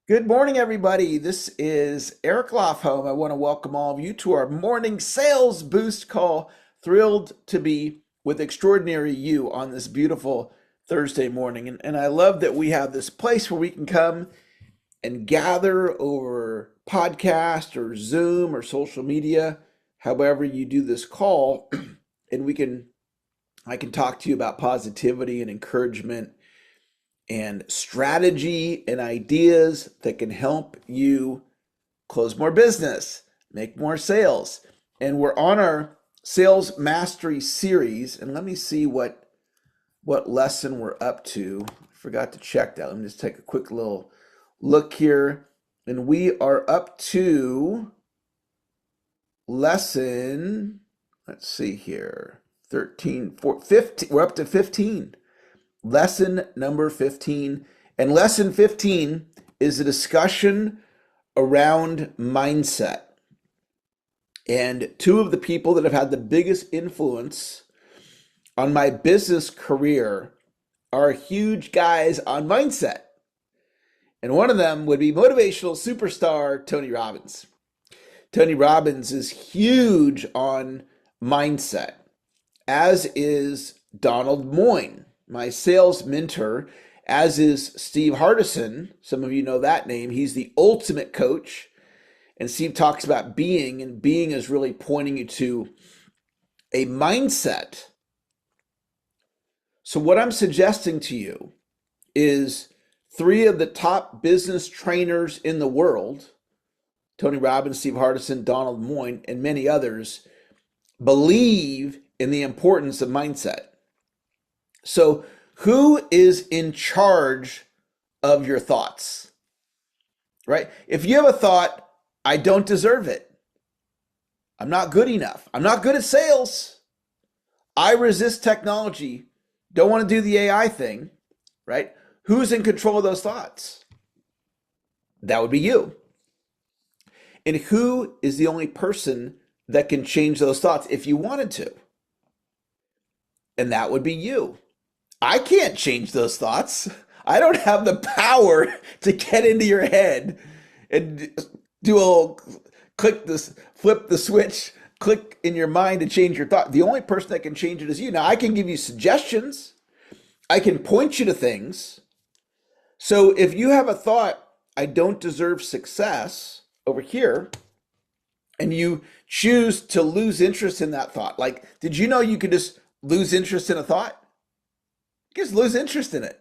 Good morning, everybody. This is Eric Lofholm. I want to welcome all of you to our morning sales boost call. Thrilled to be with extraordinary you on this beautiful Thursday morning. And I love that we have this place where we can come and gather over podcast or Zoom or social media, however you do this call, and I can talk to you about positivity and encouragement and strategy and ideas that can help you close more business, make more sales. And we're on our sales mastery series. And let me see what lesson we're up to. I forgot to check that. Let me just take a quick little look here. And we are up to lesson, let's see here, 13, 15. We're up to 15. Lesson number 15. And lesson 15 is a discussion around mindset. And two of the people that have had the biggest influence on my business career are huge guys on mindset. And one of them would be motivational superstar Tony Robbins. Tony Robbins is huge on mindset, as is Donald Moine, my sales mentor, as is Steve Hardison. Some of you know that name. He's the ultimate coach. And Steve talks about being, and being is really pointing you to a mindset. So what I'm suggesting to you is three of the top business trainers in the world, Tony Robbins, Steve Hardison, Donald Moine, and many others, believe in the importance of mindset. So who is in charge of your thoughts, right? If you have a thought, I don't deserve it. I'm not good enough. I'm not good at sales. I resist technology. Don't want to do the AI thing, right? Who's in control of those thoughts? That would be you. And who is the only person that can change those thoughts if you wanted to? And that would be you. I can't change those thoughts. I don't have the power to get into your head and do a little click this, flip the switch, click in your mind to change your thought. The only person that can change it is you. Now, I can give you suggestions. I can point you to things. So if you have a thought, I don't deserve success over here, and you choose to lose interest in that thought. Like, did you know you could just lose interest in a thought? You just lose interest in it.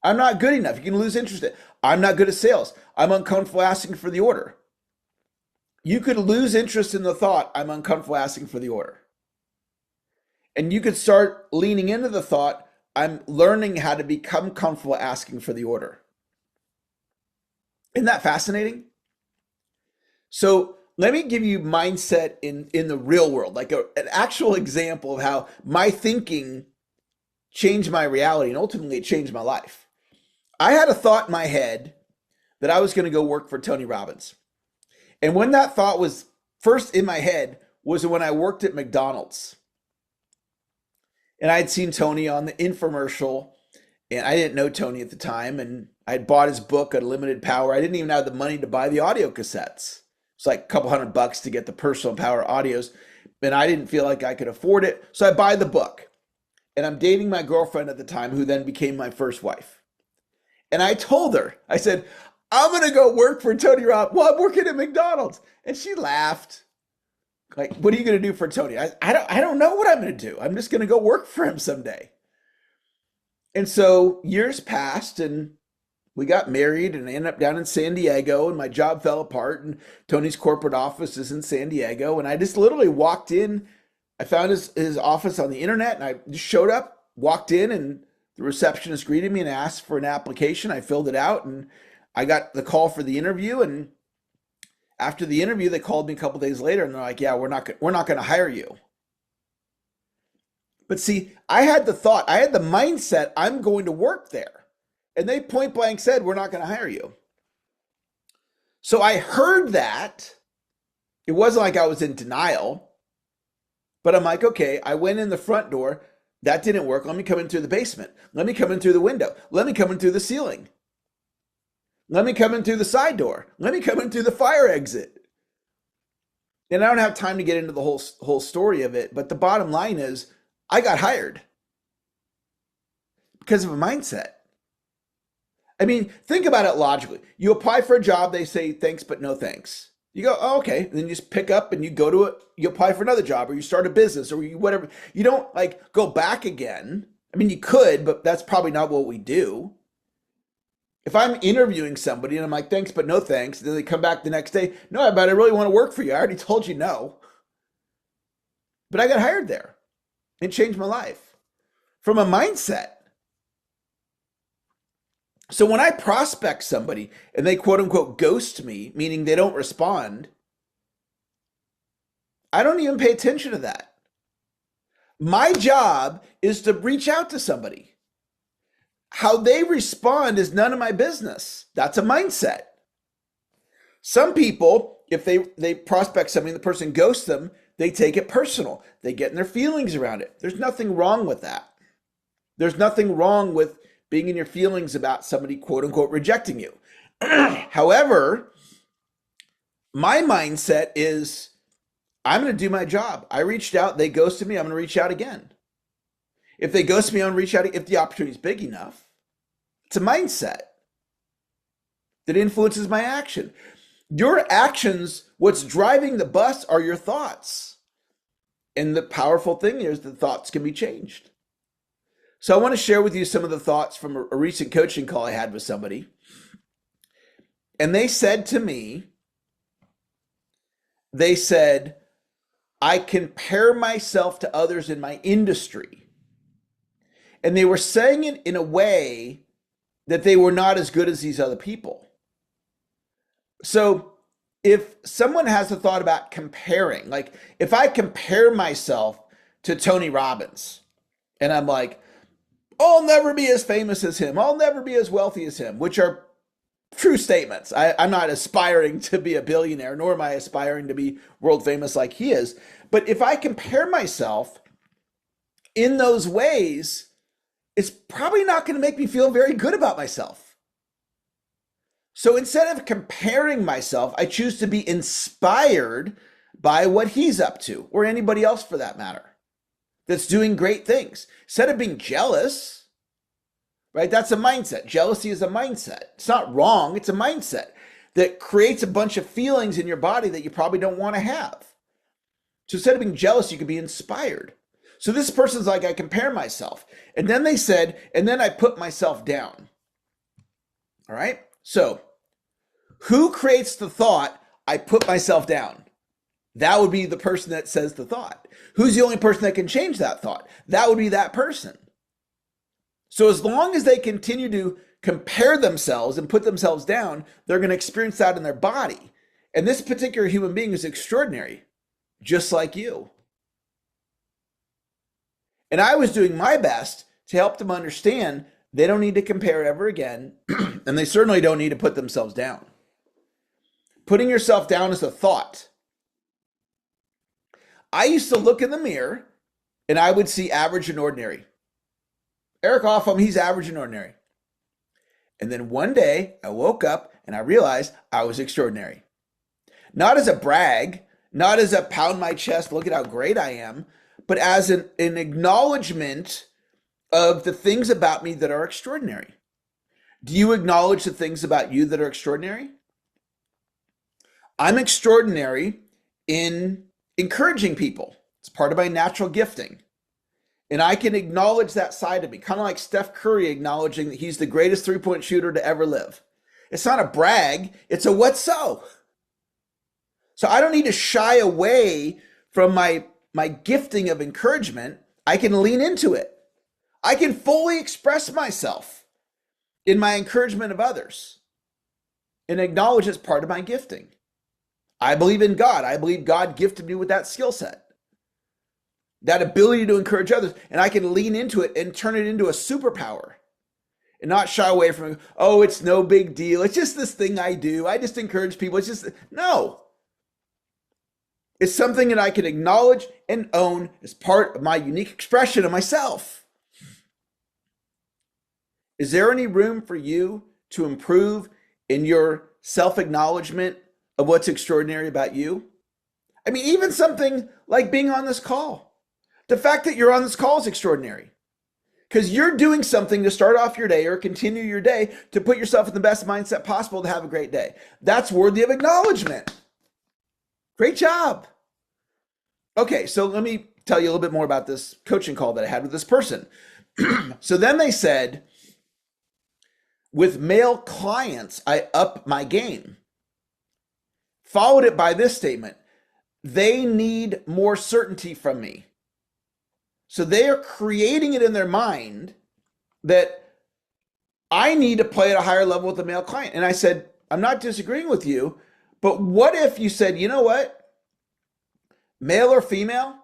I'm not good enough. You can lose interest in it. I'm not good at sales. I'm uncomfortable asking for the order. You could lose interest in the thought, I'm uncomfortable asking for the order. And you could start leaning into the thought, I'm learning how to become comfortable asking for the order. Isn't that fascinating? So let me give you mindset in the real world, like an actual example of how my thinking changed my reality and ultimately it changed my life. I had a thought in my head that I was going to go work for Tony Robbins. And when that thought was first in my head was when I worked at McDonald's. And I had seen Tony on the infomercial, and I didn't know Tony at the time. And I had bought his book, Unlimited Power. I didn't even have the money to buy the audio cassettes. It's like a couple $100 to get the personal power audios. And I didn't feel like I could afford it. So I buy the book. And I'm dating my girlfriend at the time, who then became my first wife. And I told her, I said, I'm going to go work for Tony Robbins. Well, I'm working at McDonald's. And she laughed. Like, what are you going to do for Tony? I don't know what I'm going to do. I'm just going to go work for him someday. And so years passed and we got married, and I ended up down in San Diego, and my job fell apart, and Tony's corporate office is in San Diego. And I just literally walked in. I found his office on the internet, and I just showed up, walked in, and the receptionist greeted me and asked for an application. I filled it out, and I got the call for the interview. And after the interview, they called me a couple days later, and they're like, "Yeah, we're not going to hire you." But see, I had the thought, I had the mindset, I'm going to work there, and they point blank said, "We're not going to hire you." So I heard that. It wasn't like I was in denial, but I'm like, okay, I went in the front door. That didn't work. Let me come in through the basement. Let me come in through the window. Let me come in through the ceiling. Let me come in through the side door. Let me come in through the fire exit. And I don't have time to get into the whole story of it, but the bottom line is I got hired because of a mindset. I mean, think about it logically. You apply for a job, they say thanks, but no thanks. You go, oh, okay. And then you just pick up and you go to it, you apply for another job or you start a business or you, whatever. You don't like go back again. I mean, you could, but that's probably not what we do. If I'm interviewing somebody and I'm like, thanks, but no thanks, and then they come back the next day, no, but I really want to work for you. I already told you no. But I got hired there. It changed my life from a mindset. So when I prospect somebody and they quote unquote ghost me, meaning they don't respond, I don't even pay attention to that. My job is to reach out to somebody. How they respond is none of my business. That's a mindset. Some people, if they prospect somebody and the person ghosts them, they take it personal. They get in their feelings around it. There's nothing wrong with that. There's nothing wrong with being in your feelings about somebody, quote unquote, rejecting you. However, my mindset is I'm going to do my job. I reached out, they ghosted me, I'm going to reach out again. If they ghost me, I'm going to reach out if the opportunity is big enough. It's a mindset that influences my action. Your actions, what's driving the bus are your thoughts. And the powerful thing is the thoughts can be changed. So I want to share with you some of the thoughts from a recent coaching call I had with somebody. And they said to me, they said, I compare myself to others in my industry. And they were saying it in a way that they were not as good as these other people. So if someone has a thought about comparing, like if I compare myself to Tony Robbins and I'm like, I'll never be as famous as him, I'll never be as wealthy as him, which are true statements. I'm not aspiring to be a billionaire, nor am I aspiring to be world famous like he is. But if I compare myself in those ways, it's probably not going to make me feel very good about myself. So instead of comparing myself, I choose to be inspired by what he's up to, or anybody else for that matter, that's doing great things. Instead of being jealous, right? That's a mindset. Jealousy is a mindset. It's not wrong. It's a mindset that creates a bunch of feelings in your body that you probably don't want to have. So instead of being jealous, you could be inspired. So this person's like, I compare myself. And then they said, and then I put myself down. All right. So who creates the thought, I put myself down? That would be the person that says the thought. Who's the only person that can change that thought? That would be that person. So as long as they continue to compare themselves and put themselves down, they're going to experience that in their body. And this particular human being is extraordinary, just like you. And I was doing my best to help them understand they don't need to compare ever again, and they certainly don't need to put themselves down. Putting yourself down is a thought. I used to look in the mirror and I would see average and ordinary. Eric Lofholm, he's average and ordinary. And then one day I woke up and I realized I was extraordinary. Not as a brag, not as a pound my chest, look at how great I am, but as an acknowledgement of the things about me that are extraordinary. Do you acknowledge the things about you that are extraordinary? I'm extraordinary in encouraging people. It's part of my natural gifting. And I can acknowledge that side of me, kind of like Steph Curry acknowledging that he's the greatest three-point shooter to ever live. It's not a brag, it's a what so. So I don't need to shy away from my gifting of encouragement. I can lean into it. I can fully express myself in my encouragement of others and acknowledge it's part of my gifting. I believe in God. I believe God gifted me with that skill set, that ability to encourage others, and I can lean into it and turn it into a superpower and not shy away from it. Oh, it's no big deal. It's just this thing I do. I just encourage people. It's just, no. It's something that I can acknowledge and own as part of my unique expression of myself. Is there any room for you to improve in your self-acknowledgement of what's extraordinary about you? I mean, even something like being on this call. The fact that you're on this call is extraordinary because you're doing something to start off your day or continue your day to put yourself in the best mindset possible to have a great day. That's worthy of acknowledgement. Great job. Okay, so let me tell you a little bit more about this coaching call that I had with this person. So then they said, with male clients, I up my game. Followed it by this statement: they need more certainty from me. So they are creating it in their mind that I need to play at a higher level with the male client. And I said, I'm not disagreeing with you, but what if you said, you know what? Male or female,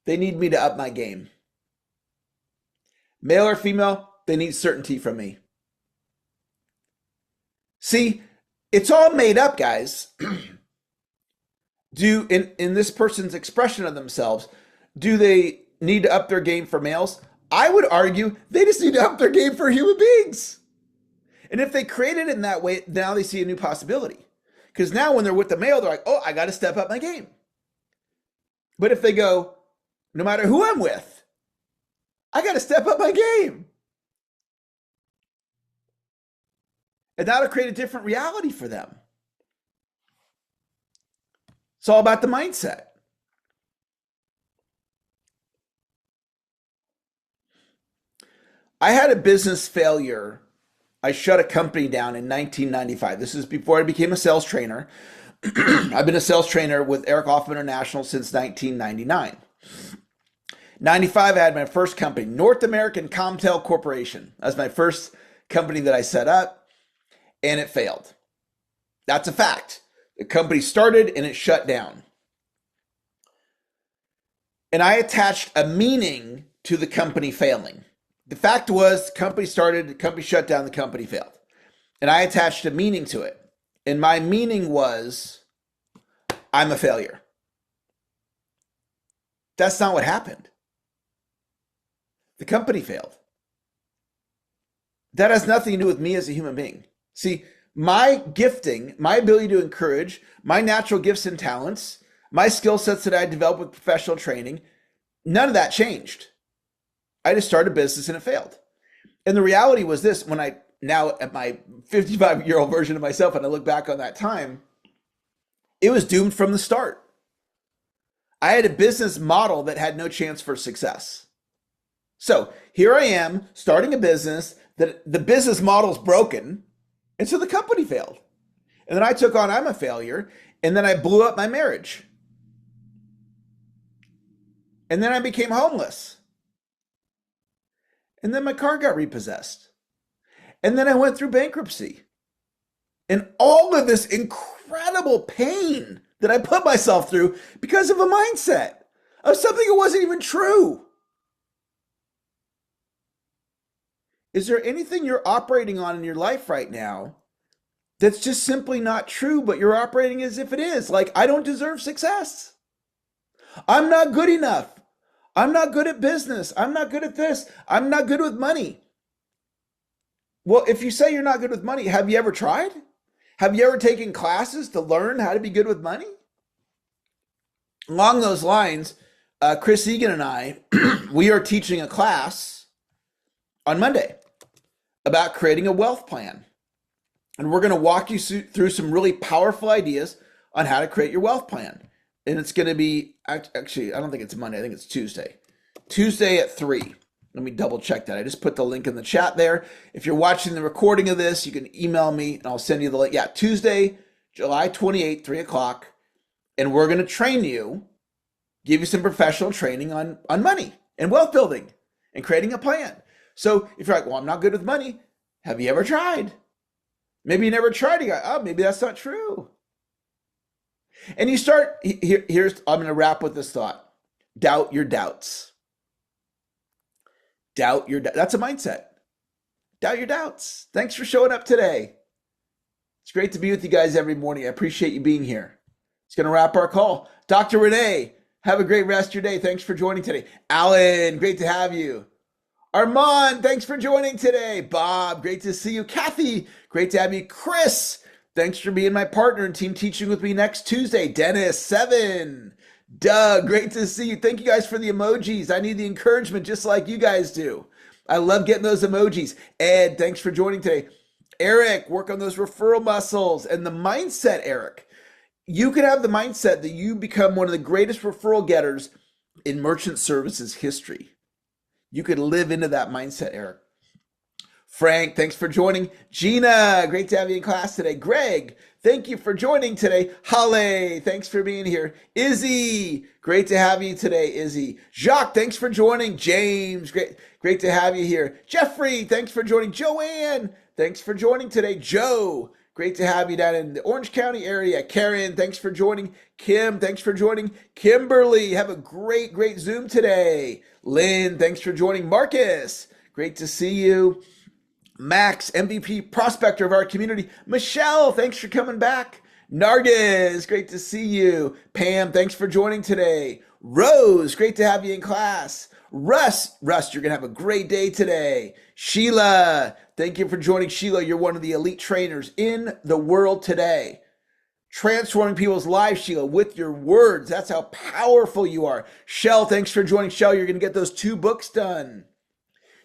they need me to up my game. Male or female, they need certainty from me. See, it's all made up, guys. Do in this person's expression of themselves, do they need to up their game for males? I would argue they just need to up their game for human beings. And if they created it in that way, now they see a new possibility. Because now when they're with the male, they're like, oh, I got to step up my game. But if they go, no matter who I'm with, I got to step up my game. And that'll create a different reality for them. It's all about the mindset. I had a business failure. I shut a company down in 1995. This is before I became a sales trainer. I've been a sales trainer with Eric Lofholm International since 1999. 95, I had my first company, North American Comtel Corporation. That was my first company that I set up, and it failed. That's a fact. The company started and it shut down. And I attached a meaning to the company failing. The fact was, the company started, the company shut down, the company failed. And I attached a meaning to it. And my meaning was, I'm a failure. That's not what happened. The company failed. That has nothing to do with me as a human being. See, my gifting, my ability to encourage, my natural gifts and talents, my skill sets that I developed with professional training, none of that changed. I just started a business and it failed. And the reality was this: when I now at my 55-year-old version of myself, and I look back on that time, it was doomed from the start. I had a business model that had no chance for success. So here I am starting a business that the business model's broken. And so the company failed. And then I took on, I'm a failure. And then I blew up my marriage. And then I became homeless. And then my car got repossessed. And then I went through bankruptcy. And all of this incredible pain that I put myself through because of a mindset of something that wasn't even true. Is there anything you're operating on in your life right now that's just simply not true, but you're operating as if it is? Like, I don't deserve success. I'm not good enough. I'm not good at business. I'm not good at this. I'm not good with money. Well, if you say you're not good with money, have you ever tried? Have you ever taken classes to learn how to be good with money? Along those lines, Chris Egan and I, we are teaching a class on Monday about creating a wealth plan. And we're going to walk you through some really powerful ideas on how to create your wealth plan. And it's going to be, actually, I don't think it's Monday. I think it's Tuesday. Tuesday at 3. Let me double check that. I just put the link in the chat there. If you're watching the recording of this, you can email me and I'll send you the link. Yeah, Tuesday, July 28th, 3 o'clock. And we're going to train you, give you some professional training on money and wealth building and creating a plan. So if you're like, well, I'm not good with money, have you ever tried? Maybe you never tried. You go, oh, maybe that's not true. And you start, here's, I'm going to wrap with this thought. Doubt your doubts. Doubt your doubts. That's a mindset. Doubt your doubts. Thanks for showing up today. It's great to be with you guys every morning. I appreciate you being here. It's going to wrap our call. Dr. Renee, have a great rest of your day. Thanks for joining today. Alan, great to have you. Armand, thanks for joining today. Bob, great to see you. Kathy, great to have you. Chris, thanks for being my partner and team teaching with me next Tuesday. Dennis, 7. Doug, great to see you. Thank you guys for the emojis. I need the encouragement just like you guys do. I love getting those emojis. Ed, thanks for joining today. Eric, work on those referral muscles and the mindset, Eric. You can have the mindset that you become one of the greatest referral getters in merchant services history. You could live into that mindset, Eric. Frank, thanks for joining. Gina, great to have you in class today. Greg, thank you for joining today. Holly, thanks for being here. Izzy, great to have you today, Izzy. Jacques, thanks for joining. James, great to have you here. Jeffrey, thanks for joining. Joanne, thanks for joining today. Joe, great to have you down in the Orange County area. Karen, thanks for joining. Kim, thanks for joining. Kimberly, have a great Zoom today. Lynn, thanks for joining. Marcus, great to see you. Max, MVP prospector of our community. Michelle, thanks for coming back. Nargis, great to see you. Pam, thanks for joining today. Rose, great to have you in class. Russ, you're going to have a great day today. Sheila, thank you for joining. Sheila, you're one of the elite trainers in the world today. Transforming people's lives, Sheila, with your words. That's how powerful you are. Shell, thanks for joining. Shell, you're going to get those 2 books done.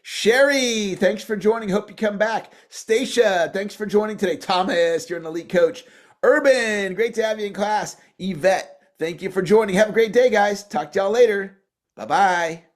Sherry, thanks for joining. Hope you come back. Stacia, thanks for joining today. Thomas, you're an elite coach. Urban, great to have you in class. Yvette, thank you for joining. Have a great day, guys. Talk to y'all later. Bye-bye.